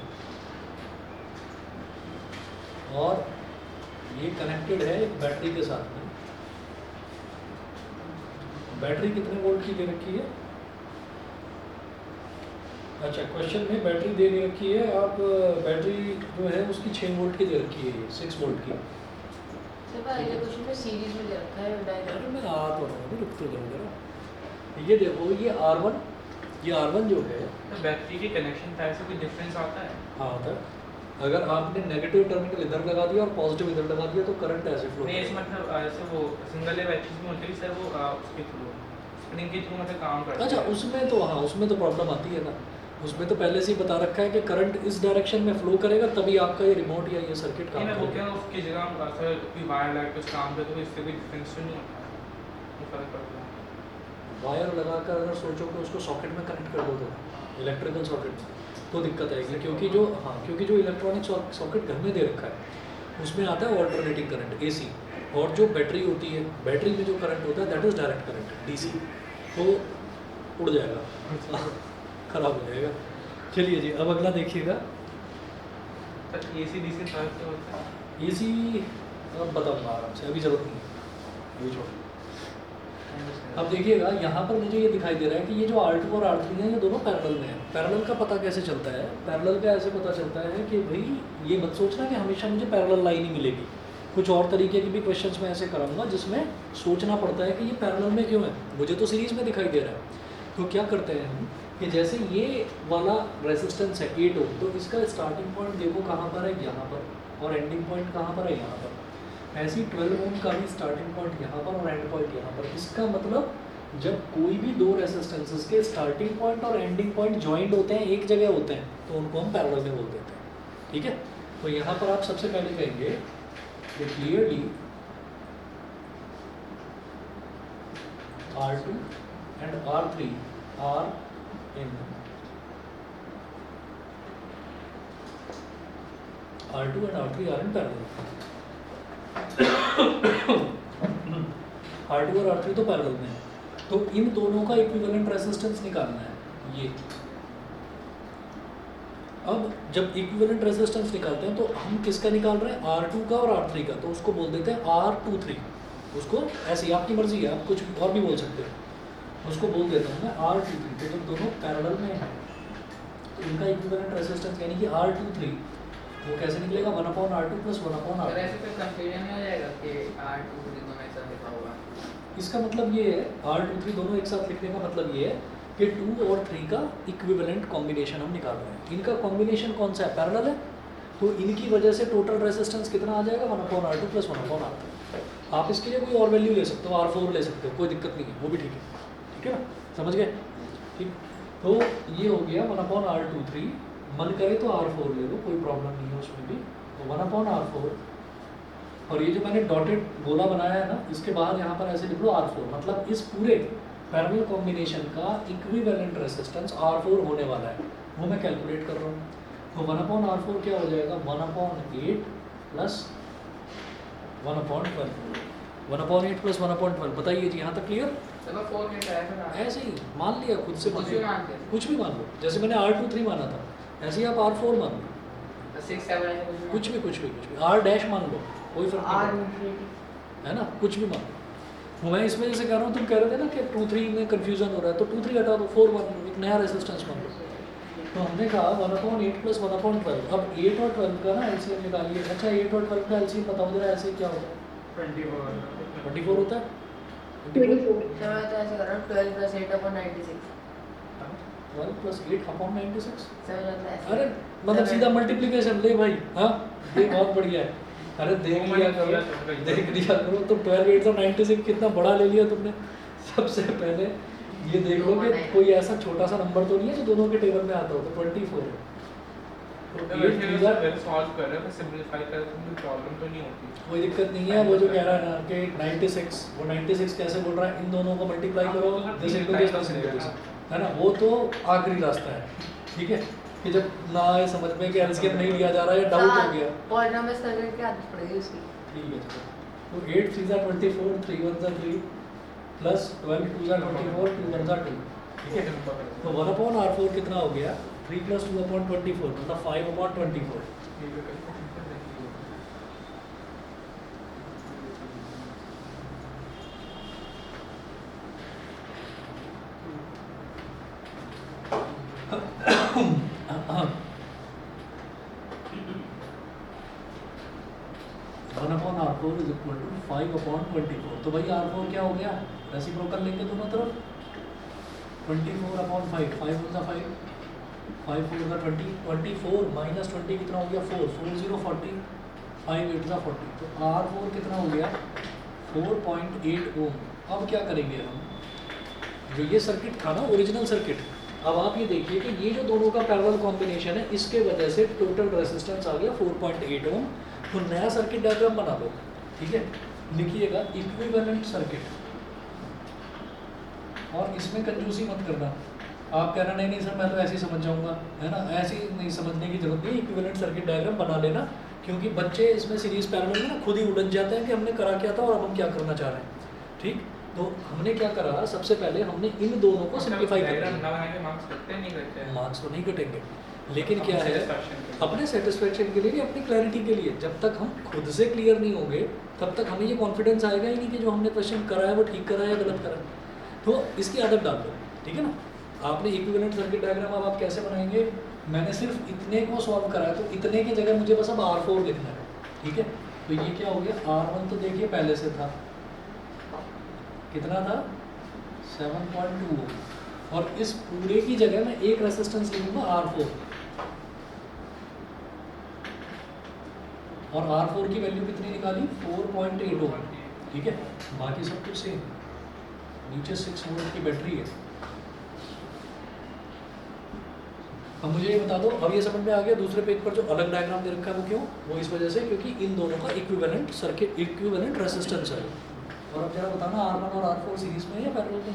और ये कनेक्टेड है एक बैटरी के साथ में। बैटरी कितने वोल्ट की दे रखी है? अच्छा क्वेश्चन में बैटरी दे रखी है, आप बैटरी जो है उसकी 6 वोल्ट की दे रखी है, 6 वोल्ट की। सर पहले क्वेश्चन में सीरीज में दे रखा है डायग्राम। मैं आ तो रहा हूँ, रुक तो जाओ जरा। ये देखो ये R1 जो है तो बैटरी के कनेक्शन टाइप से कोई डिफरेंस आता है? हाँ आता है। अगर आपने नेगेटिव टर्मिनल इधर लगा दिया और पॉजिटिव इधर लगा दिया तो करंट ऐसे फ्लो नहीं इस मतलब ऐसे वो सिंगल लेयर बैटरीज में होती है सर, वो उसके थ्रू स्प्रिंग के थ्रू मतलब काम करता है। अच्छा उसमें तो हाँ, उसमें तो प्रॉब्लम आती है ना। उसमें तो पहले से ही बता रखा है कि करंट इस डायरेक्शन में फ्लो करेगा तभी आपका ये रिमोट या ये सर्किट काम नहीं मैं वो करेगा। क्या उसकी जगह सर कोई वायर लगा कुछ काम करे तो इससे कोई डिफरेंस तो नहीं होता, वो फर्क पड़ता है। वायर लगाकर अगर सोचो कि उसको सॉकेट में कनेक्ट कर दो तो इलेक्ट्रिकल सॉकेट तो दिक्कत आएगी, क्योंकि जो इलेक्ट्रॉनिक सॉकेट घर में दे रखा है उसमें आता है ऑल्टरनेटिंग करंट AC, और जो बैटरी होती है, बैटरी में जो करंट होता है that is direct current DC, तो उड़ जाएगा, खराब हो जाएगा। चलिए जी, अब अगला देखिएगा। AC DC फर्क क्या होता है? AC अब बताऊँगा आराम से, अभी ज़रूरत नहीं है, अभी छोड़। अब देखिएगा यहाँ पर मुझे ये दिखाई दे रहा है कि ये जो R2 और R3 हैं ये दोनों पैरेलल में हैं। पैरेलल का पता कैसे चलता है? पैरेलल का ऐसे पता चलता है कि भाई ये मत सोचना कि हमेशा मुझे पैरेलल लाइन ही मिलेगी, कुछ और तरीके की भी क्वेश्चंस मैं ऐसे कराऊंगा जिसमें सोचना पड़ता है कि ये पैरेलल में क्यों है, मुझे तो सीरीज़ में दिखाई दे रहा है। तो क्या करते हैं हम कि जैसे ये वाला रेजिस्टेंस है 8 ओम, तो इसका स्टार्टिंग पॉइंट देखो कहाँ पर है, यहाँ पर, और एंडिंग पॉइंट कहाँ पर है, यहाँ पर। ऐसे ही 12 ओम का भी स्टार्टिंग पॉइंट यहाँ पर और एंड पॉइंट यहाँ पर। इसका मतलब जब कोई भी दो रेजिस्टेंसेस के स्टार्टिंग पॉइंट और एंडिंग पॉइंट जॉइंट होते हैं, एक जगह होते हैं, तो उनको हम पैरेलल में बोल देते हैं। ठीक है, तो यहाँ पर आप सबसे पहले कहेंगे कि clearly R2 and R3 are in R2 and R3 are in parallel। R2 और R3 तो पैरेलल में है, तो इन दोनों का इक्विवेलेंट रेजिस्टेंस निकालना है ये। अब जब इक्विवेलेंट रेजिस्टेंस निकालते हैं तो हम किसका निकाल रहे हैं, R2 का और R3 का, तो उसको बोल देते हैं R23। उसको ऐसे ही आपकी मर्जी है, आप कुछ और भी बोल सकते हो, उसको बोल देता हूँ मैं R23। तो जब दोनों पैरेलल में हैं तो इनका इक्विवेलेंट रेजिस्टेंस यानी कि R23 वो कैसे निकलेगा, 1/R2 + 1/R3। सर ऐसे कोई कंफ्यूजन नहीं हो जाएगा कि R2 दोनों एक साथ लिखा होगा? इसका मतलब ये है, R23 दोनों एक साथ लिखने का मतलब ये है कि 2 और 3 का इक्विवेलेंट कॉम्बिनेशन हम निकाल रहे हैं। इनका कॉम्बिनेशन कौन सा है, पैरेलल है, तो इनकी वजह से टोटल रेजिस्टेंस कितना आ जाएगा, 1/R2 + 1/R3। आप इसके लिए कोई और वैल्यू ले सकते हो, R4 ले सकते हो, कोई दिक्कत नहीं है, वो भी ठीक है। ठीक है ना, समझ गए? ठीक, तो ये हो गया 1/R23। मन करे तो R4 ले लो, कोई प्रॉब्लम नहीं है उसमें भी। तो 1/R4, और ये जो मैंने डॉटेड गोला बनाया है ना, इसके बाहर यहाँ पर ऐसे लिख लो R4, मतलब इस पूरे पैरेलल कॉम्बिनेशन का इक्विवेलेंट रेजिस्टेंस R4 होने वाला है, वो मैं कैलकुलेट कर रहा हूँ। तो 1/R4 क्या हो जाएगा, 1/8 + 1/12। 1/8 + 1/12, बताइए जी, यहाँ तक क्लियर? चलो 4 मिनट है फिर ऐसे ही मान लिया, खुद से कुछ भी मानते हैं। कुछ भी मान लो, जैसे मैंने R23 माना था ऐसे ही आप R4 मान लो, 6 7 है कुछ भी R' मान लो, कोई फर्क नहीं R पड़ता, infinity। है ना, कुछ भी मान लो। तो मैं इसमें जैसे कह रहा हूँ, तुम कह रहे थे ना कि 2-3 में कन्फ्यूजन हो रहा है, तो 2-3 हटा दो, 4 मान लो, एक नया रेजिस्टेंस मान लो। तो हमने कहा 1/8 + 1/12। अब 8 और 12 का ना एलसीएम निकालिए। अच्छा, 8 और 12 का एलसीएम बताओ जरा, ऐसे क्या होता है? 24 होता है। 24। सर मैं तो ऐसे कर रहा हूँ 12 + 8/96। 12 + 8/96। सर मैं तो ऐसे अरे मतलब सीधा मल्टीप्लिकेशन ले भाई, हाँ ये बहुत बढ़िया है। अरे देख लिया करो, तो 12 8 96 कितना बड़ा ले लिया तुमने। सबसे पहले ये देख लो कि कोई ऐसा छोटा सा नंबर तो नहीं है जो दोनों के टेबल में आता हो, तो 24 है। तो 8 3 सॉल्व कर रहे हैं, सिंपलीफाई कर रहे हैं, कोई प्रॉब्लम तो नहीं होती। कोई दिक्कत नहीं है। वो जो कह रहा है ना कि 96, वो 96 कैसे बोल रहा है, इन दोनों को मल्टीप्लाई करो, this into this, this into this, है ना, वो तो आखिरी रास्ता है। ठीक है, कि जब ना आए समझ में कि एलसीएम नहीं लिया जा रहा है, डाउट हो गया, पॉलिनोमियल्स करके क्या आदत पड़ेगी उसकी। ठीक है चलो। तो 8 3 24, 3 1 3 प्लस 12 2 24, 2 1 2। ठीक है, तो 1/R4 कितना हो गया, 3 + 2/24, मतलब 5/24। R4 = 5/24। तो भाई R4 क्या हो गया, रेसिप्रोकल लेंगे दोनों तरफ, 24/5, 5 × 5, 5 4 20, 24 - 20 कितना हो गया, 4 4 0 40, 5 8 40। तो R4 कितना हो गया, 4.8 ओम। अब क्या करेंगे हम, जो ये सर्किट था ना ओरिजिनल सर्किट, अब आप ये देखिए कि ये जो दोनों का पैरेलल कॉम्बिनेशन है, इसके वजह से टोटल रेजिस्टेंस आ गया 4.8 ओम। तो नया सर्किट डायग्राम बना लो। ठीक है, लिखिएगा इक्विवेलेंट सर्किट, और इसमें कंजूसी मत करना, आप कह रहे नहीं नहीं सर मैं तो ऐसे ही समझ जाऊंगा, है ना, ऐसे ही नहीं समझने की जरूरत नहीं, इक्विवेलेंट सर्किट डायग्राम बना लेना, क्योंकि बच्चे इसमें सीरीज पैरेलल में ना खुद ही उलझ जाते हैं कि हमने करा क्या था और अब हम क्या करना चाह रहे हैं। ठीक, तो हमने क्या करा, सबसे पहले हमने इन दोनों को सिंप्लीफाई कर डायग्राम दिया। ना बनाएंगे मार्क्स कटते नहीं करते हैं। मार्क्स तो नहीं कटेंगे, लेकिन क्या है Satisfaction के लिए। अपने सेटिस्फेक्शन के लिए नहीं, अपनी क्लैरिटी के लिए। जब तक हम खुद से क्लियर नहीं होंगे तब तक हमें ये कॉन्फिडेंस आएगा ही नहीं कि जो हमने क्वेश्चन करा है वो ठीक करा है या गलत करा है। तो इसकी आदत डाल दो, ठीक है ना। आपने इक्विवेलेंट सर्किट डायग्राम अब आप कैसे बनाएंगे, मैंने सिर्फ इतने को सॉल्व करा है तो इतने की जगह मुझे बस अब R4 लिखना है, ठीक है। तो ये क्या हो गया, R1 तो देखिए पहले से था, कितना था 7.2, और इस पूरे की जगह मैं एक रेसिस्टेंस लिखूंगा R4, और R4 की वैल्यू कितनी निकाली 4.8 ओम, ठीक है। बाकी सब कुछ सेम, नीचे 6 वोल्ट की बैटरी है। अब मुझे ये बता दो, अब ये समझ में आ गया दूसरे पेज पर जो अलग डायग्राम दे रखा है वो क्यों, वो इस वजह से क्योंकि इन दोनों का इक्विवेलेंट सर्किट, इक्विवेलेंट रेसिस्टेंस है। और अब जरा बताना R1 और R4 सीरीज में है या पैरेलल में?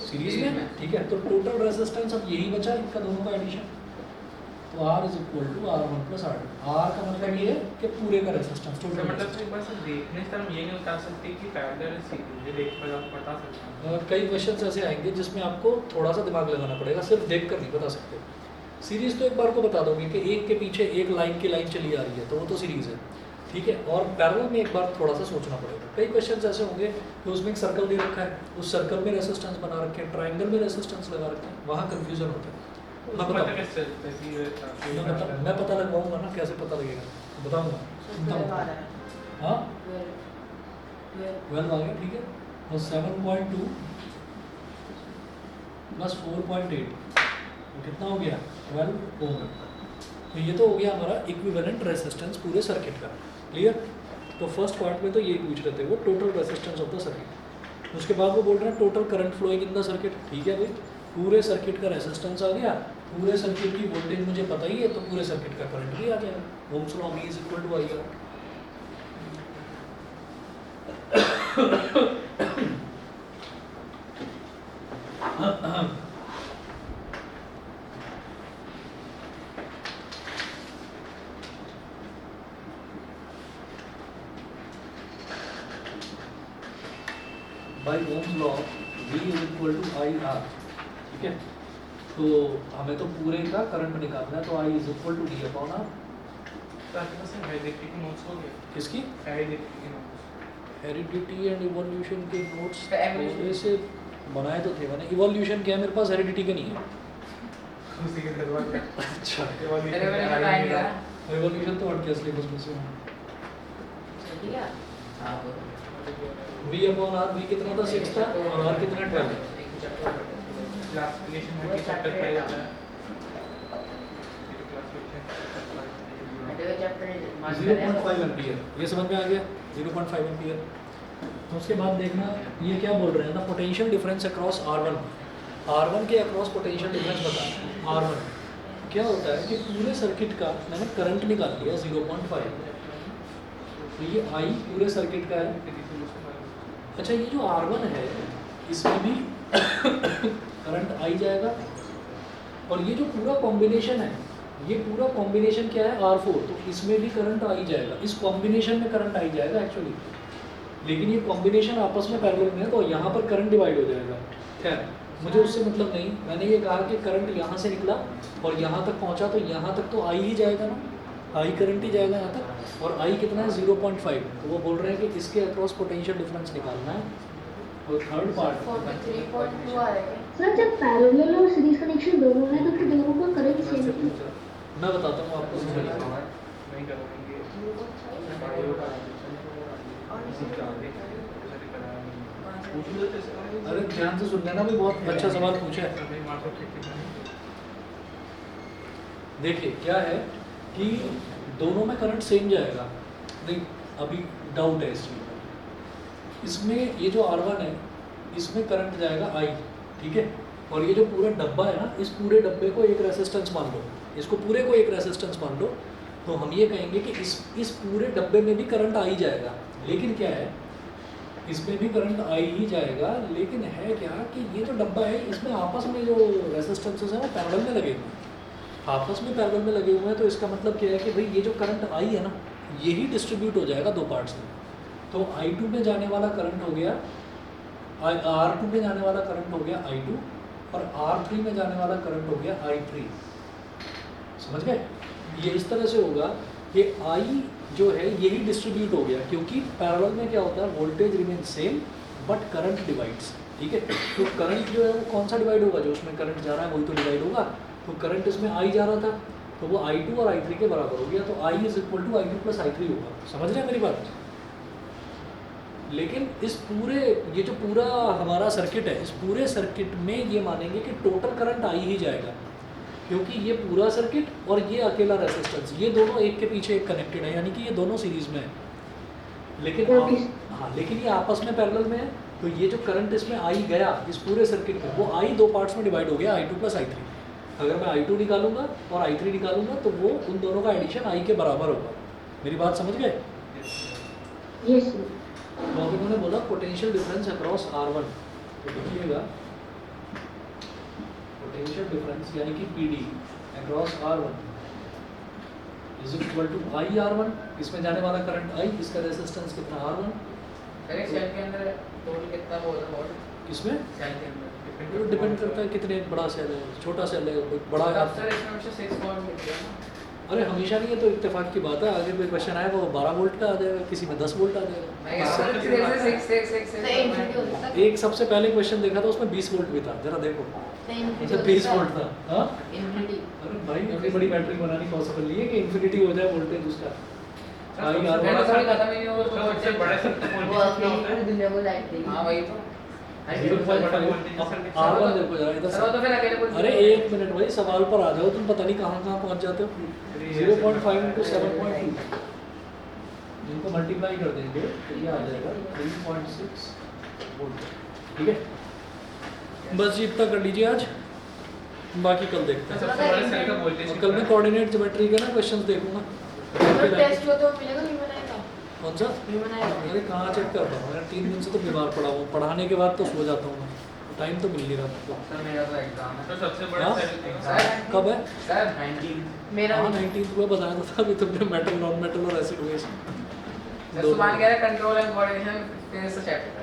सीरीज में, ठीक है। तो टोटल रेसिस्टेंस अब यही बचा इनका दोनों का एडिशन, तो R is equal to R1 plus R2। R का मतलब ये है कि पूरे का रेसिस्टेंस तो टोटल। मतलब एक बार से देखने से हम ये नहीं बता सकते कि पैरेलल सीरीज ये देख कर आप बता सकते हैं। कई क्वेश्चंस ऐसे आएंगे जिसमें आपको थोड़ा सा दिमाग लगाना पड़ेगा, सिर्फ देख कर नहीं बता सकते। सीरीज तो एक बार को बता दोगे कि एक के पीछे एक लाइन की लाइन चली आ रही है तो वो तो सीरीज है, ठीक है। और पैरेलल में एक बार थोड़ा सा सोचना पड़ेगा। कई क्वेश्चंस ऐसे होंगे कि उसमें एक सर्कल दे रखा है, उस सर्कल में रेसिस्टेंस बना रखे हैं, ट्रायंगल में रेसिस्टेंस लगा रखे हैं, वहाँ कंफ्यूजन होता है। मैं पता लगवाऊंगा ना, कैसे पता लगेगा बताऊंगा, चिंता मत करो। हाँ 12 आ गया, ठीक है। और 7.2 प्लस 4.8 कितना हो गया 12 ओम। तो ये तो हो गया हमारा इक्विवेलेंट रेसिस्टेंस पूरे सर्किट का, क्लियर। तो फर्स्ट पार्ट में तो ये पूछ रहे थे वो total resistance of the circuit. उसके बाद वो बोल रहे हैं total current flowing in the circuit, ठीक है भाई। पूरे सर्किट का रेसिस्टेंस आ गया, पूरे सर्किट की वोल्टेज मुझे पता ही है, तो पूरे सर्किट का करंट भी आ जाएगा। Ohm's law V is equal to I। By Ohm's law V is equal to IR, ठीक है। तो हमें तो पूरे का करंट निकालना है, तो I is equal to D upon R। तो आपके पास हेरिडिटी के नोट्स हो गए? किसकी? हेरिडिटी के नोट्स। हेरिडिटी एंड इवोल्यूशन के नोट्स तो evolution। पहले से बनाए तो थे मैंने। इवोल्यूशन क्या है मेरे पास, हेरिडिटी का नहीं है। उसी के दरबार का। अच्छा, Revolution आएगा। इवोल्यूशन तो हट गया सिलेबस में से। ठीक है। हाँ V अपॉन R, V कितना था 6 था और R कितना 12। क्लासिफिकेशन है कि चैप्टर पढ़ा जाता है। क्लासिफिकेशन 0.5 एम्पियर, ये समझ में आ गया 0.5 एम्पियर। तो उसके बाद देखना ये क्या बोल रहे हैं ना, potential difference across R1। R1 के अक्रॉस पोटेंशियल डिफरेंस बता। R1 क्या होता है कि पूरे सर्किट का मैंने करंट निकाल लिया 0.5, तो ये I पूरे सर्किट का है। अच्छा, ये जो R1 है इसमें भी करंट आई जाएगा, और ये जो पूरा कॉम्बिनेशन है, ये पूरा कॉम्बिनेशन क्या है R4, तो इसमें भी करंट आ ही जाएगा, इस कॉम्बिनेशन में करंट आ ही जाएगा एक्चुअली। लेकिन ये कॉम्बिनेशन आपस में पैरेलल में है तो यहाँ पर करंट डिवाइड हो जाएगा। खैर मुझे उससे मतलब नहीं, मैंने ये कहा कि करंट यहाँ से निकला और यहाँ तक पहुँचा तो यहाँ तक तो आई ही जाएगा ना, आई करंट ही जाएगा यहाँ तक। और आई कितना है 0.5, तो वो बोल रहे हैं कि इसके अक्रॉस पोटेंशियल डिफरेंस निकालना है। और थर्ड पार्ट 43.2 आ रहा है। सर जब पैरेलल और सीरीज कनेक्शन दोनों है तो फिर दोनों का करंट सेम है। मैं बताता हूँ आपको समझाइए। नहीं करेंगे। अरे ध्यान से सुन लेना, भी बहुत अच्छा सवाल पूछा है। देखिए क्या है कि दोनों में करंट सेम जाएगा, नहीं अभी डाउट है इस चीज़ में। इसमें ये जो R1 है इसमें करंट जाएगा I, ठीक है। और ये जो पूरा डब्बा है ना, इस पूरे डब्बे को एक रेसिस्टेंस मान लो, इसको पूरे को एक रेसिस्टेंस मान लो, तो हम ये कहेंगे कि इस पूरे डब्बे में भी करंट आ ही जाएगा। लेकिन क्या है इसमें भी करंट आई ही जाएगा, लेकिन है क्या कि ये जो डब्बा है इसमें आपस में जो रेजिस्टेंसेस हैं वो पैरेलल में लगे हुए हैं, आपस में पैरेलल में लगे हुए हैं। तो इसका मतलब क्या है कि भाई ये जो करंट आई है ना, यही डिस्ट्रीब्यूट हो जाएगा दो पार्ट्स में। तो I2 में जाने वाला करंट हो गया R2 में जाने वाला करंट हो गया I2, और R3 में जाने वाला करंट हो गया I3। समझ गए? ये इस तरह से होगा कि I जो है यही डिस्ट्रीब्यूट हो गया, क्योंकि पैरेलल में क्या होता है, voltage remain same but current divides. ठीक है, तो करंट जो है वो कौन सा डिवाइड होगा, जो उसमें करंट जा रहा है वही तो डिवाइड होगा। तो करंट इसमें I जा रहा था तो वो I2 और I3 के बराबर हो गया, तो I is equal to I2 plus I3 होगा। समझ रहे हैं मेरी बात? लेकिन इस पूरे ये जो पूरा हमारा सर्किट है, इस पूरे सर्किट में ये मानेंगे कि टोटल करंट I ही जाएगा, क्योंकि ये पूरा सर्किट और ये अकेला रेजिस्टेंस, ये दोनों एक के पीछे एक कनेक्टेड है, यानी कि ये दोनों सीरीज में है। लेकिन हाँ, लेकिन ये आपस में पैरेलल में है, तो ये जो करंट इसमें आई गया इस पूरे सर्किट में, वो आई दो पार्ट्स में डिवाइड हो गया, I2 प्लस I3। अगर मैं I2 निकालूंगा और I3 निकालूंगा तो वो उन दोनों का एडिशन I के बराबर होगा। मेरी बात समझ गए? Yes sir. तो अब इन्होंने बोला पोटेंशियल डिफरेंस अक्रॉस R1, तो देखिएगा पोटेंशियल डिफरेंस यानी कि PD across R1 is equal to IR1, इसमें जाने वाला करंट I, इसका रेजिस्टेंस कितना R1, अरे सेल के अंदर टोटल कितना वो होता है? किसमें सेल के अंदर डिपेंड करता है कितने बड़ा सेल है, छोटा सेल है, कोई बड़ा है। सर इसमें हमेशा 6 वोल्ट मिल गया ना। अरे हमेशा नहीं है, तो इत्तेफाक की बात है। आगे कोई क्वेश्चन आएगा वो 12 वोल्ट का आ जाएगा, किसी में 10 वोल्ट आ जाएगा। मैं कह रहा हूं 6 नहीं, infinity होता है। एक सबसे पहले क्वेश्चन देखा था उसमें 20 वोल्ट भी था, जरा देखो नहीं, उसमें 20 वोल्ट था। हाँ इन्फिनिटी। अरे भाई इतनी बड़ी बैटरी बनानी पॉसिबल नहीं है कि इन्फिनिटी हो जाए वोल्टेज उसका। मैंने तो कभी खत्म ही नहीं होगा तो सबसे बड़े सर्किट वो वोल्टेज अकेली होता है। पूरी दुनिया को लाइट देगी। हां वही तो। 0.5 R1 देखो जरा इधर सर वो तो फिर अकेले बोल। अरे एक मिनट भाई, सवाल पर आ जाओ, तुम पता नहीं कहाँ कहाँ पहुँच जाते हो। 0.5 इंटू 7.2 जिनको मल्टीप्लाई कर देंगे तो ये आ जाएगा 3.6 वोल्ट। ठीक है, बस जी इतना कर लीजिए आज, बाकी कल देखते हैं। सबसे बड़े सेल का वोल्टेज और कल मैं कोऑर्डिनेट ज्योमेट्री के ना क्वेश्चंस देखूंगा। अगर टेस्ट हो तो मिलेगा नहीं बनाएगा? कौन सा? नहीं बनाएगा। अरे कहाँ चेक कर रहा हूँ यार, 3 दिन से तो बीमार पड़ा हूँ, पढ़ाने के बाद तो सो जाता हूँ मैं, टाइम तो मिल नहीं रहा मुझको। सर मेरा तो एग्जाम है। तो सबसे बड़ा हाँ? सेल सर कब है? सर 19 मेरा हाँ भी। 19 को बताया तो था अभी तुमने मेटल नॉन मेटल और एसिड वेस्ट। सर सुभान कह रहा है कंट्रोल एंड कोऑर्डिनेशन फिजिक्स का चैप्टर है।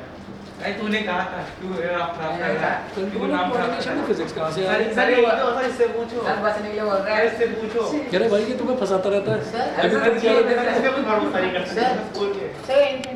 नहीं तूने कहा था क्यों आप मैंने कहा, कंट्रोल ऑफ कोऑर्डिनेशन फिजिक्स कहाँ से आ रही है? सर ये तो सर इससे पूछो सर बचने के लिए बोल रहा सर है। इससे पूछो कह रहे भाई ये तुम्हें फंसाता रहता है। सर, अभी तुम क्या सर, कहते हैं? इससे कुछ भरोसा नहीं कर सकते सर, बोल के सर